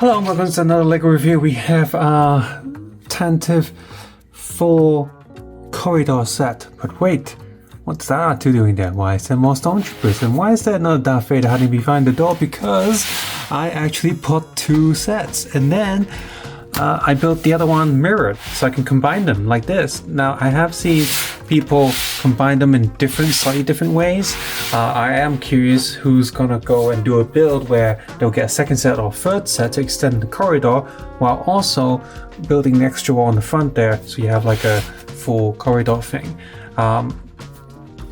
Hello and welcome to another LEGO review. We have Tantive IV corridor set. But wait, what's that R2 doing there? Why is there more stormtroopers? And why is there another Darth Vader hiding behind the door? Because I actually bought two sets and then I built the other one mirrored so I can combine them like this. Now I have seen people combine them in slightly different ways. I am curious who's gonna go and do a build where they'll get a second set or third set to extend the corridor while also building the extra wall on the front there so you have like a full corridor thing.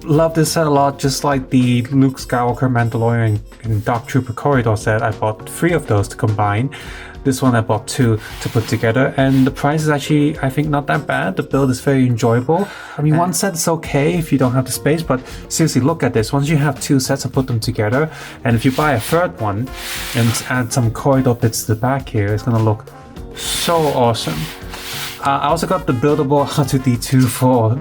Love this set a lot, just like the Luke Skywalker, Mandalorian and Dark Trooper corridor set. I bought 3 of those to combine. This one I bought 2 to put together, and the price is actually, I think, not that bad. The build is very enjoyable. I mean, one set is okay if you don't have the space, but seriously, look at this. Once you have 2 sets and put them together, and if you buy a third one and add some corridor bits to the back here, it's gonna look so awesome. I also got the buildable R2-D2 for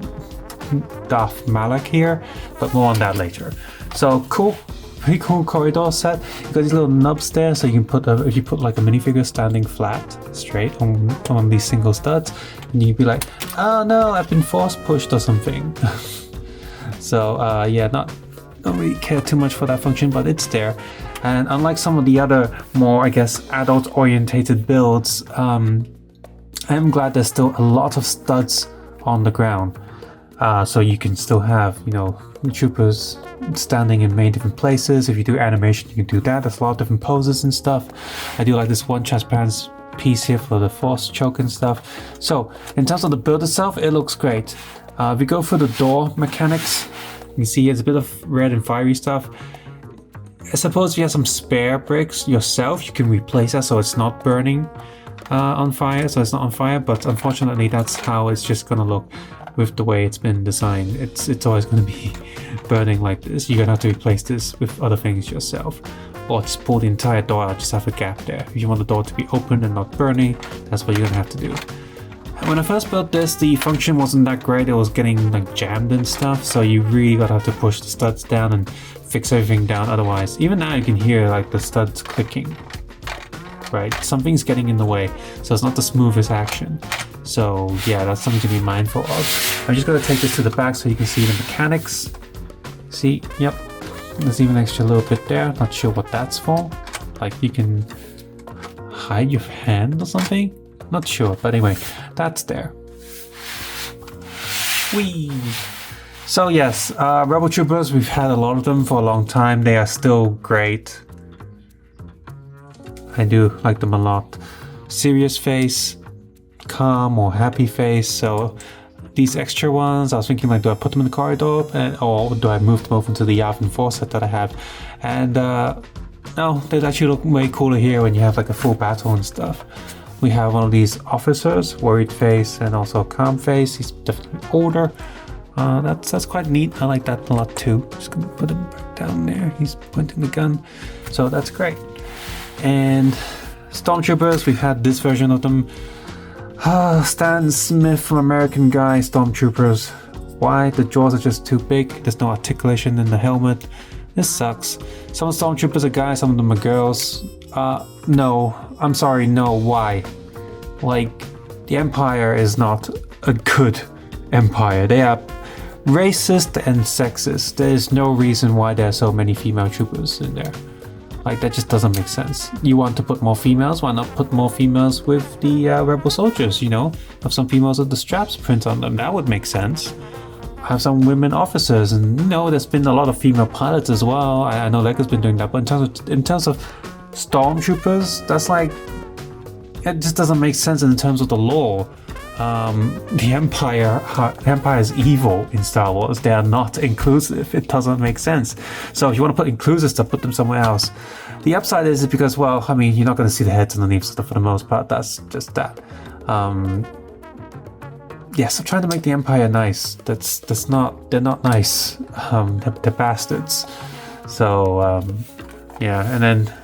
Darth Malak here, but more on that later. So cool. Pretty cool corridor set. You got these little nubs there, so you can put if you put like a minifigure standing flat, straight on these single studs, and you'd be like, oh no, I've been force pushed or something. So yeah, don't really care too much for that function, but it's there. And unlike some of the other more, I guess, adult-orientated builds, I am glad there's still a lot of studs on the ground. So you can still have, troopers standing in many different places. If you do animation, you can do that. There's a lot of different poses and stuff. I do like this one transparent piece here for the force choke and stuff. So in terms of the build itself, it looks great. If we go for the door mechanics, you can see it's a bit of red and fiery stuff. I suppose if you have some spare bricks yourself, you can replace that so it's not burning on fire, so it's not on fire, but unfortunately that's how it's just gonna look with the way it's been designed. It's always going to be burning like this. You're going to have to replace this with other things yourself, or just pull the entire door out, just have a gap there. If you want the door to be open and not burning, that's what you're going to have to do. When I first built this, the function wasn't that great. It was getting like jammed and stuff, so you really got to have to push the studs down and fix everything down. Otherwise, even now you can hear like the studs clicking, right? Something's getting in the way, so it's not the smoothest action. So yeah, that's something to be mindful of. I'm just going to take this to the back so you can see the mechanics. See, yep, there's even an extra little bit there. Not sure what that's for. Like you can hide your hand or something? Not sure, but anyway, that's there. Whee! So yes, Rebel Troopers, we've had a lot of them for a long time. They are still great. I do like them a lot. Serious face, calm or happy face. So these extra ones, I was thinking like, do I put them in the corridor or do I move them over to the Yavin 4 set that I have? And no, they actually look way cooler here when you have like a full battle and stuff. We have one of these officers, worried face and also calm face. He's definitely older. That's quite neat. I like that a lot too. Just gonna put him back down there. He's pointing the gun, so that's great. And Stormtroopers, we've had this version of them. Stan Smith from American Guy Stormtroopers. Why? The jaws are just too big. There's no articulation in the helmet. This sucks. Some Stormtroopers are guys, some of them are girls. No. I'm sorry, no. Why? Like, the Empire is not a good Empire. They are racist and sexist. There's no reason why there are so many female troopers in there. Like, that just doesn't make sense. You want to put more females? Why not put more females with the rebel soldiers, Have some females with the straps print on them. That would make sense. Have some women officers, and there's been a lot of female pilots as well. I know LEGO's been doing that, but in terms of stormtroopers, that's like, it just doesn't make sense in terms of the lore. The Empire is evil in Star Wars. They are not inclusive. It doesn't make sense. So if you want to put inclusive stuff, put them somewhere else. The upside is because, well, I mean, you're not going to see the heads underneath stuff for the most part. That's just that. Yes, I'm trying to make the Empire nice. They're not nice. They're bastards. So yeah, and then.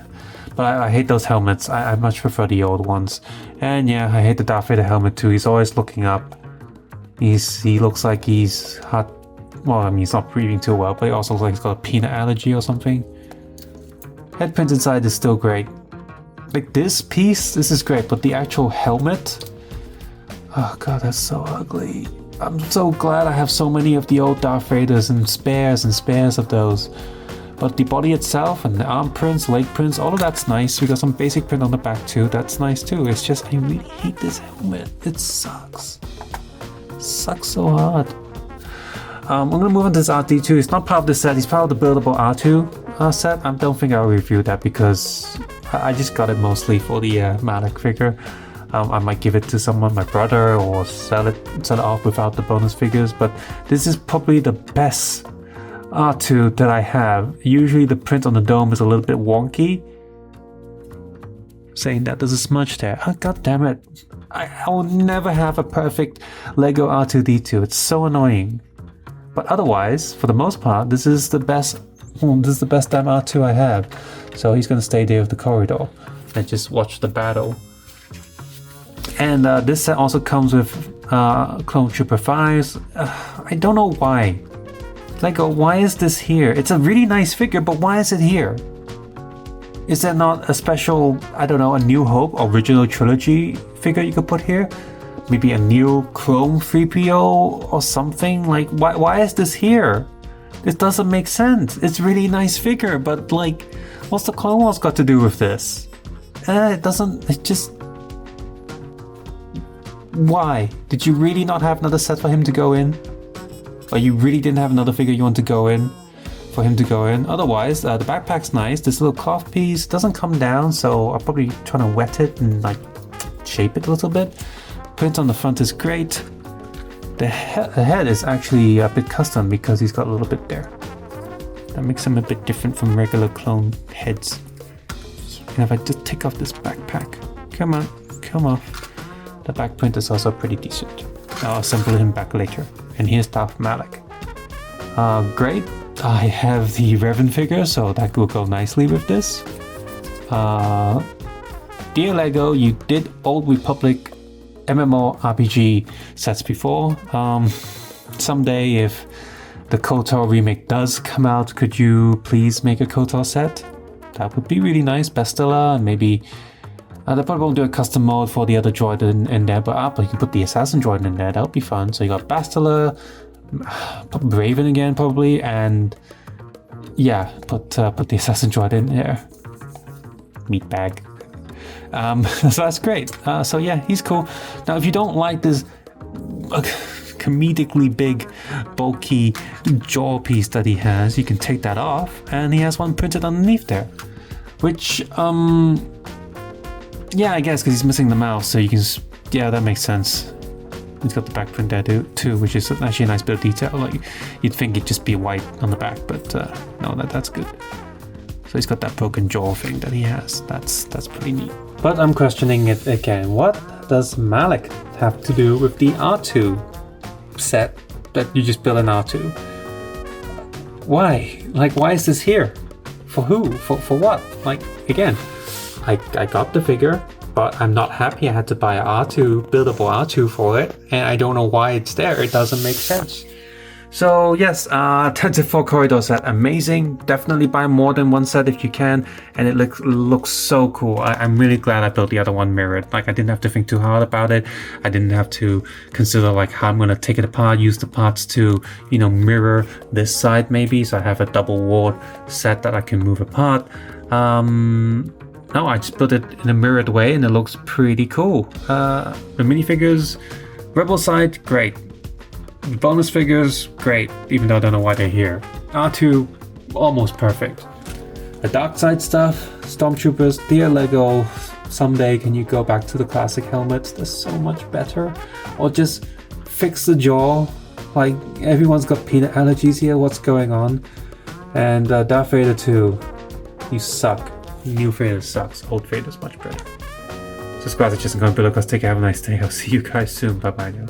But I hate those helmets. I much prefer the old ones. And yeah, I hate the Darth Vader helmet too. He's always looking up. He looks like he's hot. Well, I mean, he's not breathing too well, but he also looks like he's got a peanut allergy or something. Head print inside is still great. Like this piece, this is great, but the actual helmet, oh god, that's so ugly. I'm so glad I have so many of the old Darth Vaders and spares of those. But the body itself and the arm prints, leg prints, all of that's nice. We got some basic print on the back too, that's nice too. It's just, I really hate this helmet. It sucks. It sucks so hard. I'm gonna move on to this R2. It's not part of the set, it's part of the buildable R2 set. I don't think I'll review that because I just got it mostly for the Malak figure. I might give it to someone, my brother, or sell it off without the bonus figures, but this is probably the best R2 that I have. Usually the print on the dome is a little bit wonky. Saying that, there's a smudge there. Oh, god damn it. I will never have a perfect Lego R2-D2. It's so annoying. But otherwise, for the most part, this is the best damn R2 I have. So he's gonna stay there with the corridor and just watch the battle. And this set also comes with Clone Trooper 5s. I don't know why. Lego, why is this here? It's a really nice figure, but why is it here? Is there not a special, I don't know, a New Hope original trilogy figure you could put here? Maybe a new Chrome 3PO or something? Like, why is this here? This doesn't make sense. It's a really nice figure, but like, what's the Clone Wars got to do with this? It doesn't, it just... Why? Did you really not have another set for him to go in? Or you really didn't have another figure you want to go in? For him to go in? Otherwise, the backpack's nice. This little cloth piece doesn't come down, so I'll probably try to wet it and like shape it a little bit. Print on the front is great. The head is actually a bit custom because he's got a little bit there. That makes him a bit different from regular clone heads. And if I just take off this backpack, come on, come off. The back print is also pretty decent. I'll assemble him back later. And here's Darth Malak. Great. I have the Revan figure, so that will go nicely with this. Dear Lego, you did Old Republic MMORPG sets before. Someday, if the KOTOR remake does come out, could you please make a KOTOR set? That would be really nice. Bastila, and maybe they probably won't do a custom mode for the other droid in there, but you can put the assassin droid in there. That would be fun. So you got Bastila, Raven again probably, and yeah, put the assassin droid in there. Meatbag. So that's great. So yeah, he's cool. Now, if you don't like this comedically big, bulky jaw piece that he has, you can take that off, and he has one printed underneath there, which yeah, I guess because he's missing the mouth, so you can yeah, that makes sense. He's got the back print there too, which is actually a nice bit of detail. Like, you'd think it'd just be white on the back, but no, that's good. So he's got that broken jaw thing that he has. That's pretty neat. But I'm questioning it again. What does Malak have to do with the R2 set that you just built an R2? Why? Like, why is this here? For who? For what? Like, again, I got the figure, but I'm not happy I had to buy an R2, buildable R2 for it, and I don't know why it's there. It doesn't make sense. So yes, Tantive IV corridor set, amazing. Definitely buy more than one set if you can, and it looks so cool. I'm really glad I built the other one mirrored. Like, I didn't have to think too hard about it. I didn't have to consider like how I'm gonna take it apart, use the parts to, you know, mirror this side maybe. So I have a double walled set that I can move apart. No, I just built it in a mirrored way, and it looks pretty cool. The minifigures, Rebel side, great. Bonus figures, great, even though I don't know why they're here. R2, almost perfect. The dark side stuff, Stormtroopers, dear Lego, someday can you go back to the classic helmets? They're so much better. Or just fix the jaw. Like, everyone's got peanut allergies here, what's going on? And Darth Vader too, you suck. New Vader sucks, old Vader's much better. Subscribe to Just Take care, have a nice day, I'll see you guys soon, bye bye now.